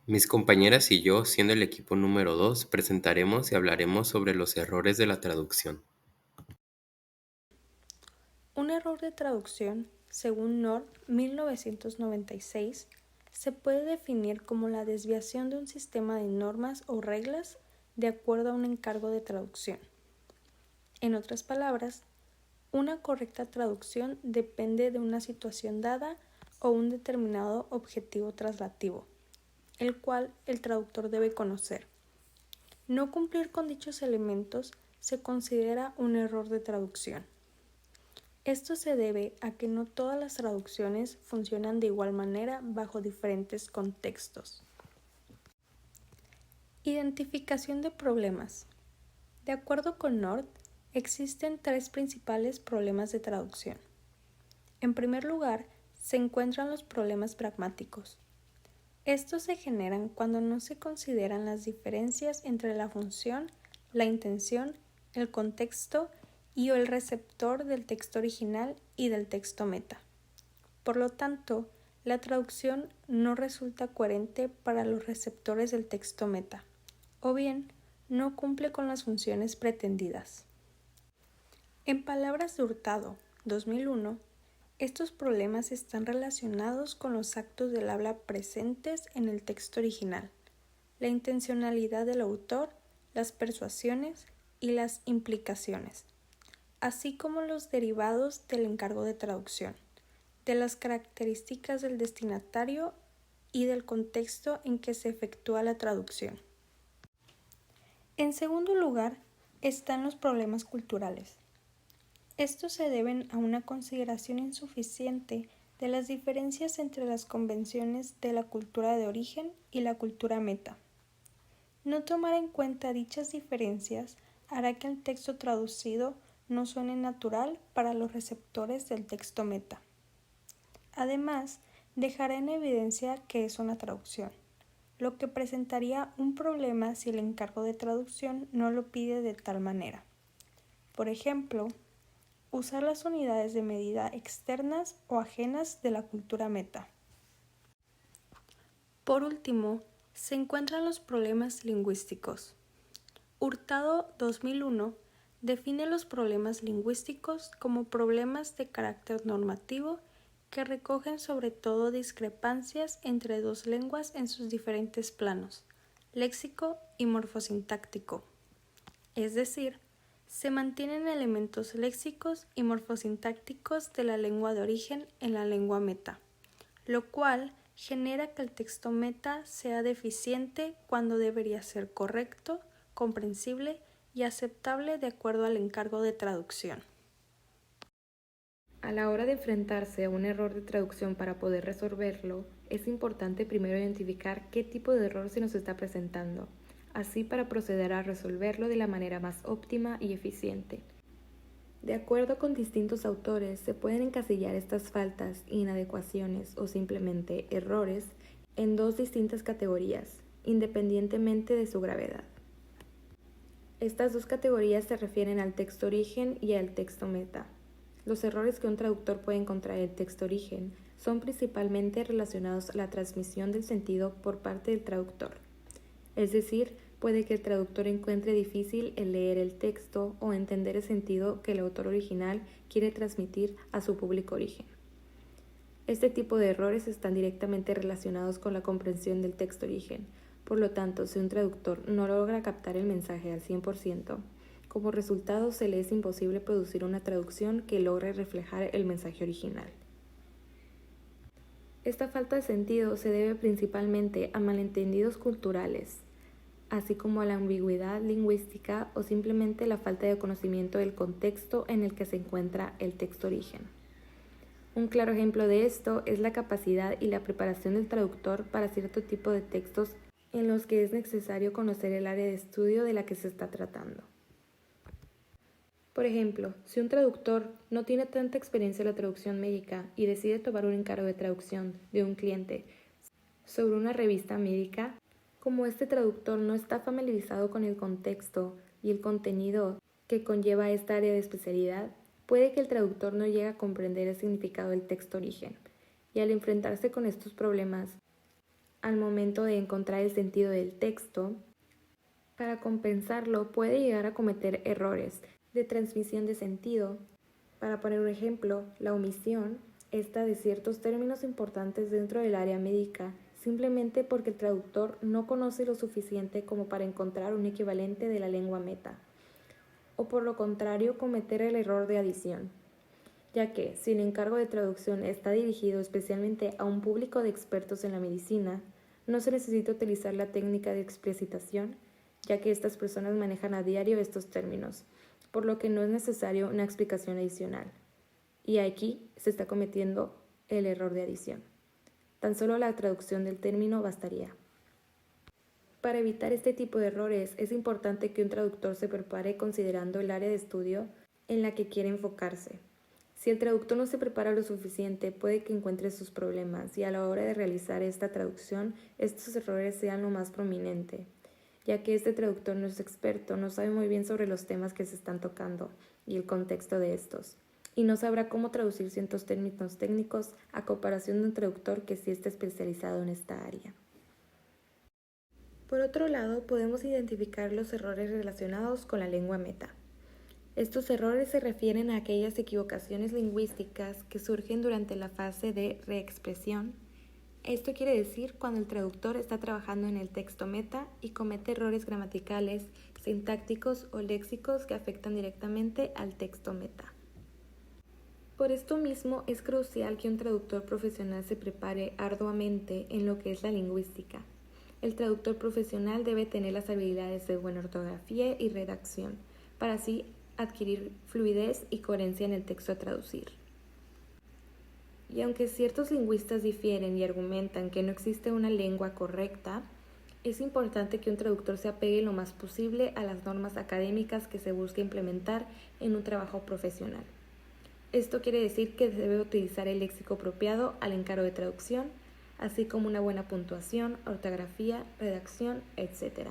Mis compañeras y yo, siendo el equipo número 2, presentaremos y hablaremos sobre los errores de la traducción. Un error de traducción, según Nord 1996, se puede definir como la desviación de un sistema de normas o reglas de acuerdo a un encargo de traducción. En otras palabras, una correcta traducción depende de una situación dada o un determinado objetivo traslativo, el cual el traductor debe conocer. No cumplir con dichos elementos se considera un error de traducción. Esto se debe a que no todas las traducciones funcionan de igual manera bajo diferentes contextos. Identificación de problemas. De acuerdo con Nord, existen tres principales problemas de traducción. En primer lugar, se encuentran los problemas pragmáticos. Estos se generan cuando no se consideran las diferencias entre la función, la intención, el contexto y o el receptor del texto original y del texto meta. Por lo tanto, la traducción no resulta coherente para los receptores del texto meta, o bien no cumple con las funciones pretendidas. En palabras de Hurtado, 2001, estos problemas están relacionados con los actos del habla presentes en el texto original, la intencionalidad del autor, las persuasiones y las implicaciones, así como los derivados del encargo de traducción, de las características del destinatario y del contexto en que se efectúa la traducción. En segundo lugar, están los problemas culturales. Estos se deben a una consideración insuficiente de las diferencias entre las convenciones de la cultura de origen y la cultura meta. No tomar en cuenta dichas diferencias hará que el texto traducido no suene natural para los receptores del texto meta. Además, dejará en evidencia que es una traducción, lo que presentaría un problema si el encargo de traducción no lo pide de tal manera. Por ejemplo, usar las unidades de medida externas o ajenas de la cultura meta. Por último, se encuentran los problemas lingüísticos. Hurtado 2001 define los problemas lingüísticos como problemas de carácter normativo que recogen sobre todo discrepancias entre dos lenguas en sus diferentes planos, léxico y morfosintáctico. Es decir, se mantienen elementos léxicos y morfosintácticos de la lengua de origen en la lengua meta, lo cual genera que el texto meta sea deficiente cuando debería ser correcto, comprensible y aceptable de acuerdo al encargo de traducción. A la hora de enfrentarse a un error de traducción para poder resolverlo, es importante primero identificar qué tipo de error se nos está presentando, así para proceder a resolverlo de la manera más óptima y eficiente. De acuerdo con distintos autores, se pueden encasillar estas faltas, inadecuaciones o simplemente errores en dos distintas categorías, independientemente de su gravedad. Estas dos categorías se refieren al texto origen y al texto meta. Los errores que un traductor puede encontrar en el texto origen son principalmente relacionados a la transmisión del sentido por parte del traductor. Es decir, puede que el traductor encuentre difícil el leer el texto o entender el sentido que el autor original quiere transmitir a su público origen. Este tipo de errores están directamente relacionados con la comprensión del texto origen. Por lo tanto, si un traductor no logra captar el mensaje al 100%, como resultado se le es imposible producir una traducción que logre reflejar el mensaje original. Esta falta de sentido se debe principalmente a malentendidos culturales, así como a la ambigüedad lingüística o simplemente la falta de conocimiento del contexto en el que se encuentra el texto origen. Un claro ejemplo de esto es la capacidad y la preparación del traductor para cierto tipo de textos en los que es necesario conocer el área de estudio de la que se está tratando. Por ejemplo, si un traductor no tiene tanta experiencia en la traducción médica y decide tomar un encargo de traducción de un cliente sobre una revista médica, como este traductor no está familiarizado con el contexto y el contenido que conlleva esta área de especialidad, puede que el traductor no llegue a comprender el significado del texto origen, y al enfrentarse con estos problemas, al momento de encontrar el sentido del texto. Para compensarlo, puede llegar a cometer errores de transmisión de sentido. Para poner un ejemplo, la omisión esta de ciertos términos importantes dentro del área médica, simplemente porque el traductor no conoce lo suficiente como para encontrar un equivalente de la lengua meta. O por lo contrario, cometer el error de adición, ya que si el encargo de traducción está dirigido especialmente a un público de expertos en la medicina, no se necesita utilizar la técnica de explicitación, ya que estas personas manejan a diario estos términos, por lo que no es necesario una explicación adicional. Y aquí se está cometiendo el error de adición. Tan solo la traducción del término bastaría. Para evitar este tipo de errores, es importante que un traductor se prepare considerando el área de estudio en la que quiere enfocarse. Si el traductor no se prepara lo suficiente, puede que encuentre sus problemas y a la hora de realizar esta traducción, estos errores sean lo más prominente, ya que este traductor no es experto, no sabe muy bien sobre los temas que se están tocando y el contexto de estos, y no sabrá cómo traducir ciertos términos técnicos a comparación de un traductor que sí está especializado en esta área. Por otro lado, podemos identificar los errores relacionados con la lengua meta. Estos errores se refieren a aquellas equivocaciones lingüísticas que surgen durante la fase de reexpresión. Esto quiere decir cuando el traductor está trabajando en el texto meta y comete errores gramaticales, sintácticos o léxicos que afectan directamente al texto meta. Por esto mismo es crucial que un traductor profesional se prepare arduamente en lo que es la lingüística. El traductor profesional debe tener las habilidades de buena ortografía y redacción, para así adquirir fluidez y coherencia en el texto a traducir. Y aunque ciertos lingüistas difieren y argumentan que no existe una lengua correcta, es importante que un traductor se apegue lo más posible a las normas académicas que se busca implementar en un trabajo profesional. Esto quiere decir que debe utilizar el léxico apropiado al encargo de traducción, así como una buena puntuación, ortografía, redacción, etc.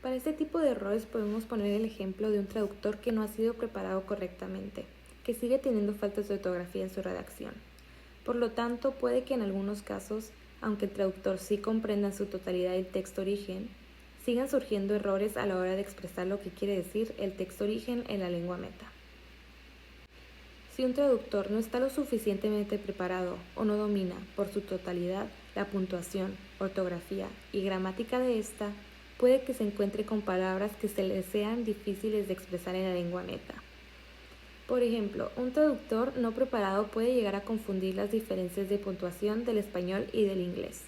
Para este tipo de errores podemos poner el ejemplo de un traductor que no ha sido preparado correctamente, que sigue teniendo faltas de ortografía en su redacción. Por lo tanto, puede que en algunos casos, aunque el traductor sí comprenda en su totalidad el texto origen, sigan surgiendo errores a la hora de expresar lo que quiere decir el texto origen en la lengua meta. Si un traductor no está lo suficientemente preparado o no domina por su totalidad la puntuación, ortografía y gramática de esta, puede que se encuentre con palabras que se le sean difíciles de expresar en la lengua meta. Por ejemplo, un traductor no preparado puede llegar a confundir las diferencias de puntuación del español y del inglés.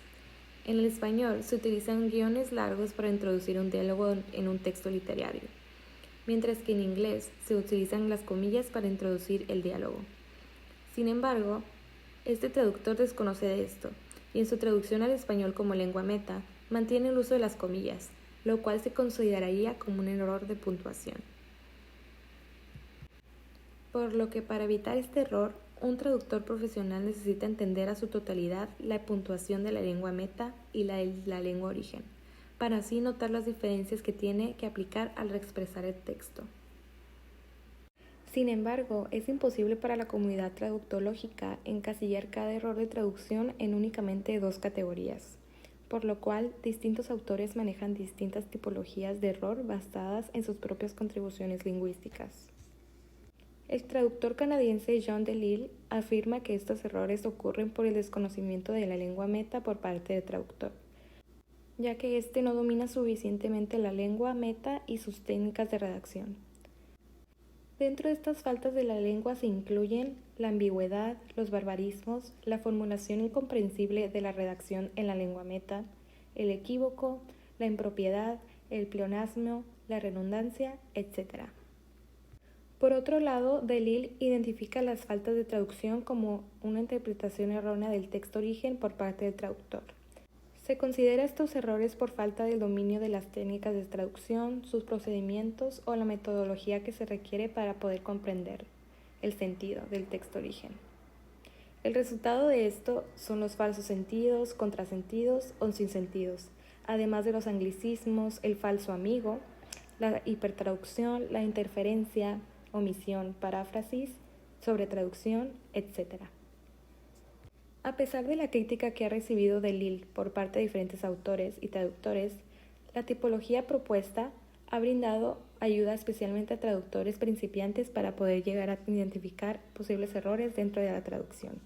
En el español se utilizan guiones largos para introducir un diálogo en un texto literario, mientras que en inglés se utilizan las comillas para introducir el diálogo. Sin embargo, este traductor desconoce de esto, y en su traducción al español como lengua meta, mantiene el uso de las comillas, lo cual se consideraría como un error de puntuación. Por lo que para evitar este error, un traductor profesional necesita entender a su totalidad la puntuación de la lengua meta y la de la lengua origen, para así notar las diferencias que tiene que aplicar al reexpresar el texto. Sin embargo, es imposible para la comunidad traductológica encasillar cada error de traducción en únicamente dos categorías, por lo cual distintos autores manejan distintas tipologías de error basadas en sus propias contribuciones lingüísticas. El traductor canadiense John DeLille afirma que estos errores ocurren por el desconocimiento de la lengua meta por parte del traductor, ya que éste no domina suficientemente la lengua meta y sus técnicas de redacción. Dentro de estas faltas de la lengua se incluyen la ambigüedad, los barbarismos, la formulación incomprensible de la redacción en la lengua meta, el equívoco, la impropiedad, el pleonasmo, la redundancia, etc. Por otro lado, DeLille identifica las faltas de traducción como una interpretación errónea del texto origen por parte del traductor. Se considera estos errores por falta del dominio de las técnicas de traducción, sus procedimientos o la metodología que se requiere para poder comprender el sentido del texto origen. El resultado de esto son los falsos sentidos, contrasentidos o sinsentidos, además de los anglicismos, el falso amigo, la hipertraducción, la interferencia, omisión, paráfrasis, sobretraducción, etc. A pesar de la crítica que ha recibido DeLille por parte de diferentes autores y traductores, la tipología propuesta ha brindado ayuda especialmente a traductores principiantes para poder llegar a identificar posibles errores dentro de la traducción.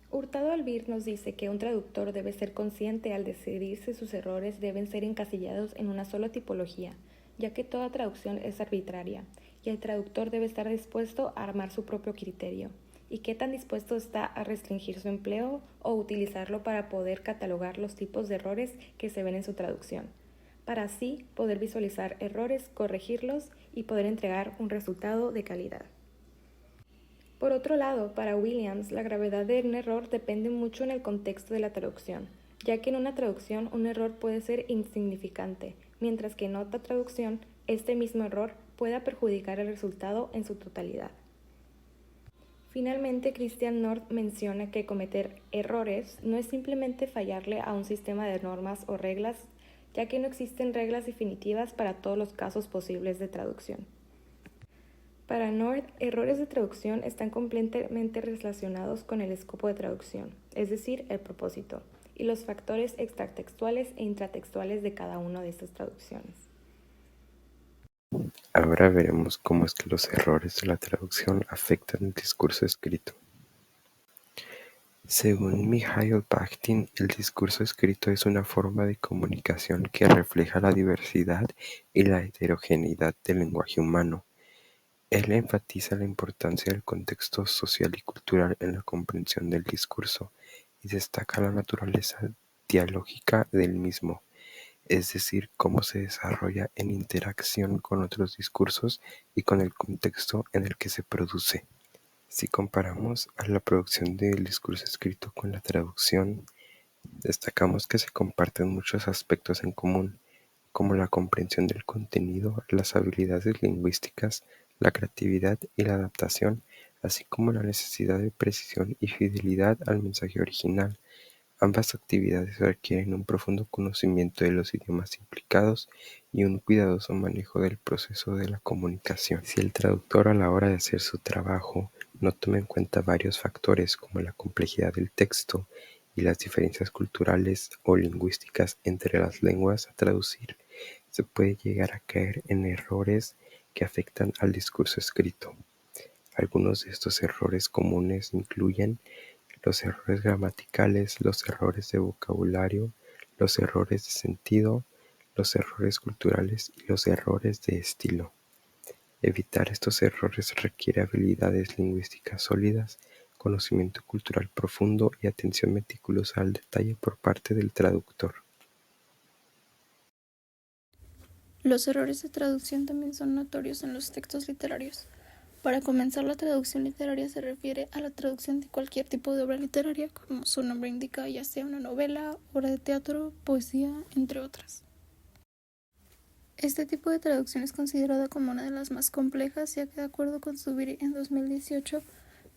Hurtado Albir nos dice que un traductor debe ser consciente al decidir si sus errores deben ser encasillados en una sola tipología, ya que toda traducción es arbitraria, y el traductor debe estar dispuesto a armar su propio criterio, y qué tan dispuesto está a restringir su empleo o utilizarlo para poder catalogar los tipos de errores que se ven en su traducción, para así poder visualizar errores, corregirlos y poder entregar un resultado de calidad. Por otro lado, para Williams, la gravedad de un error depende mucho en el contexto de la traducción, ya que en una traducción un error puede ser insignificante, mientras que en otra traducción este mismo error pueda perjudicar el resultado en su totalidad. Finalmente, Christian North menciona que cometer errores no es simplemente fallarle a un sistema de normas o reglas, ya que no existen reglas definitivas para todos los casos posibles de traducción. Para North, errores de traducción están completamente relacionados con el escopo de traducción, es decir, el propósito, y los factores extratextuales e intratextuales de cada una de estas traducciones. Ahora veremos cómo es que los errores de la traducción afectan el discurso escrito. Según Mikhail Bakhtin, el discurso escrito es una forma de comunicación que refleja la diversidad y la heterogeneidad del lenguaje humano. Él enfatiza la importancia del contexto social y cultural en la comprensión del discurso y destaca la naturaleza dialógica del mismo, es decir, cómo se desarrolla en interacción con otros discursos y con el contexto en el que se produce. Si comparamos a la producción del discurso escrito con la traducción, destacamos que se comparten muchos aspectos en común, como la comprensión del contenido, las habilidades lingüísticas, la creatividad y la adaptación, así como la necesidad de precisión y fidelidad al mensaje original. Ambas actividades requieren un profundo conocimiento de los idiomas implicados y un cuidadoso manejo del proceso de la comunicación. Si el traductor a la hora de hacer su trabajo no toma en cuenta varios factores como la complejidad del texto y las diferencias culturales o lingüísticas entre las lenguas a traducir, se puede llegar a caer en errores que afectan al discurso escrito. Algunos de estos errores comunes incluyen los errores gramaticales, los errores de vocabulario, los errores de sentido, los errores culturales y los errores de estilo. Evitar estos errores requiere habilidades lingüísticas sólidas, conocimiento cultural profundo y atención meticulosa al detalle por parte del traductor. Los errores de traducción también son notorios en los textos literarios. Para comenzar, la traducción literaria se refiere a la traducción de cualquier tipo de obra literaria, como su nombre indica, ya sea una novela, obra de teatro, poesía, entre otras. Este tipo de traducción es considerada como una de las más complejas, ya que de acuerdo con Zubiri en 2018,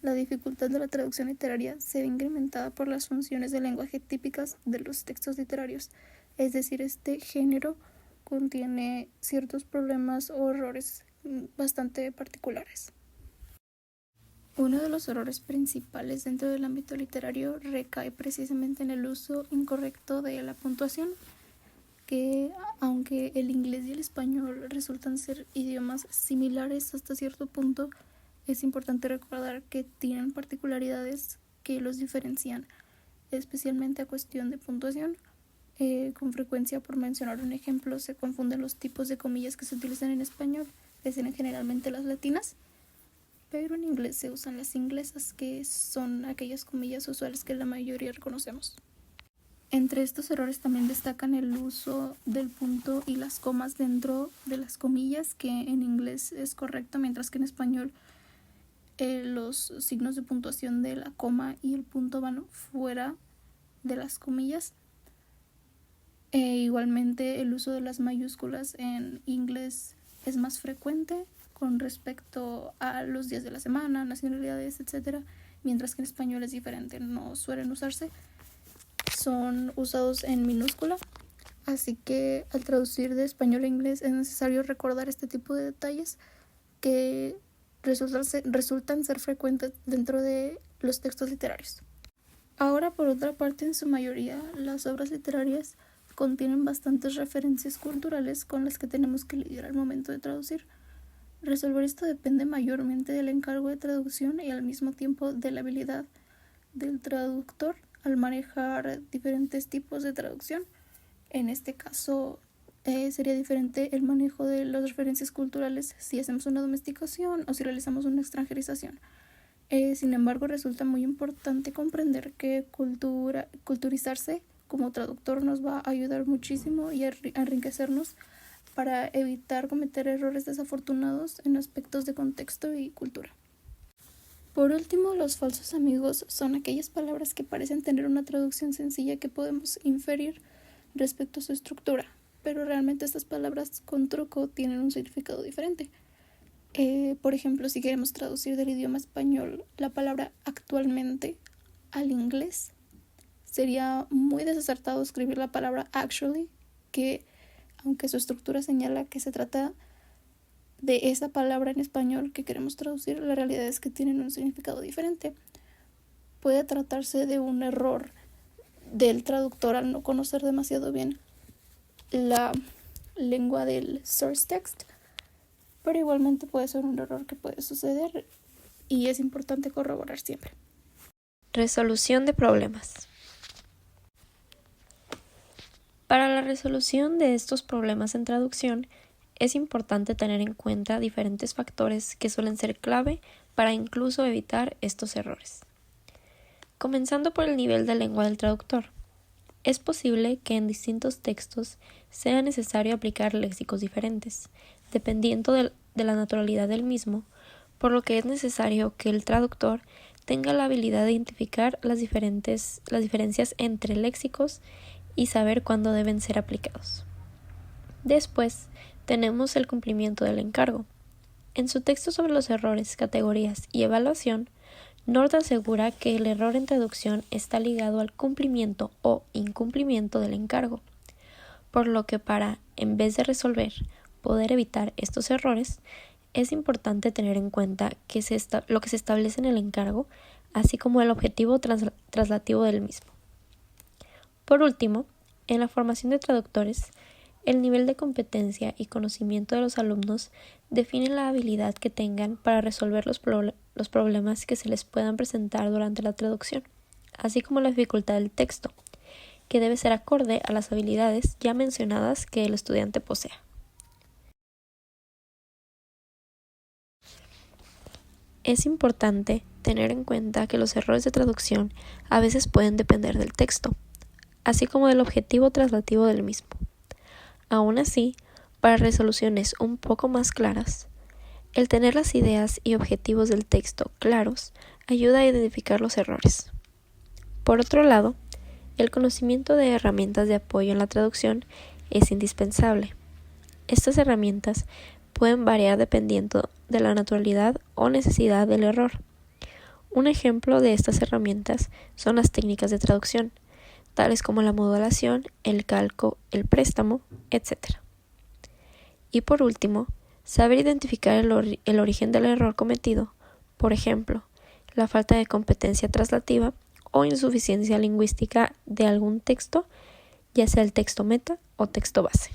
la dificultad de la traducción literaria se ve incrementada por las funciones de lenguaje típicas de los textos literarios, es decir, este género contiene ciertos problemas o errores bastante particulares. Uno de los errores principales dentro del ámbito literario recae precisamente en el uso incorrecto de la puntuación, que aunque el inglés y el español resultan ser idiomas similares hasta cierto punto, es importante recordar que tienen particularidades que los diferencian, especialmente a cuestión de puntuación. Con frecuencia, por mencionar un ejemplo, se confunden los tipos de comillas que se utilizan en español, que son generalmente las latinas, pero en inglés se usan las inglesas, que son aquellas comillas usuales que la mayoría reconocemos. Entre estos errores también destacan el uso del punto y las comas dentro de las comillas, que en inglés es correcto, mientras que en español los signos de puntuación de la coma y el punto van fuera de las comillas. Igualmente, el uso de las mayúsculas en inglés es más frecuente con respecto a los días de la semana, nacionalidades, etc., mientras que en español es diferente, no suelen usarse, son usados en minúscula, así que al traducir de español a inglés es necesario recordar este tipo de detalles que resultan ser frecuentes dentro de los textos literarios. Ahora, por otra parte, en su mayoría, las obras literarias contienen bastantes referencias culturales con las que tenemos que lidiar al momento de traducir. Resolver esto depende mayormente del encargo de traducción y al mismo tiempo de la habilidad del traductor al manejar diferentes tipos de traducción. En este caso, sería diferente el manejo de las referencias culturales si hacemos una domesticación o si realizamos una extranjerización. Sin embargo, resulta muy importante comprender que culturizarse como traductor nos va a ayudar muchísimo y a enriquecernos para evitar cometer errores desafortunados en aspectos de contexto y cultura. Por último, los falsos amigos son aquellas palabras que parecen tener una traducción sencilla que podemos inferir respecto a su estructura, pero realmente estas palabras con truco tienen un significado diferente. Por ejemplo, si queremos traducir del idioma español la palabra actualmente al inglés, sería muy desacertado escribir la palabra actually, que aunque su estructura señala que se trata de esa palabra en español que queremos traducir, la realidad es que tienen un significado diferente. Puede tratarse de un error del traductor al no conocer demasiado bien la lengua del source text, pero igualmente puede ser un error que puede suceder y es importante corroborar siempre. Resolución de problemas. Para la resolución de estos problemas en traducción, es importante tener en cuenta diferentes factores que suelen ser clave para incluso evitar estos errores. Comenzando por el nivel de lengua del traductor. Es posible que en distintos textos sea necesario aplicar léxicos diferentes, dependiendo de la naturalidad del mismo, por lo que es necesario que el traductor tenga la habilidad de identificar las diferencias entre léxicos y saber cuándo deben ser aplicados. Después, tenemos el cumplimiento del encargo. En su texto sobre los errores, categorías y evaluación, Nord asegura que el error en traducción está ligado al cumplimiento o incumplimiento del encargo, por lo que para, en vez de resolver, poder evitar estos errores, es importante tener en cuenta que lo que se establece en el encargo, así como el objetivo traslativo del mismo. Por último, en la formación de traductores, el nivel de competencia y conocimiento de los alumnos define la habilidad que tengan para resolver los problemas que se les puedan presentar durante la traducción, así como la dificultad del texto, que debe ser acorde a las habilidades ya mencionadas que el estudiante posea. Es importante tener en cuenta que los errores de traducción a veces pueden depender del texto, así como del objetivo traslativo del mismo. Aún así, para resoluciones un poco más claras, el tener las ideas y objetivos del texto claros ayuda a identificar los errores. Por otro lado, el conocimiento de herramientas de apoyo en la traducción es indispensable. Estas herramientas pueden variar dependiendo de la naturalidad o necesidad del error. Un ejemplo de estas herramientas son las técnicas de traducción, tales como la modulación, el calco, el préstamo, etc. Y por último, saber identificar el origen del error cometido, por ejemplo, la falta de competencia traslativa o insuficiencia lingüística de algún texto, ya sea el texto meta o texto base.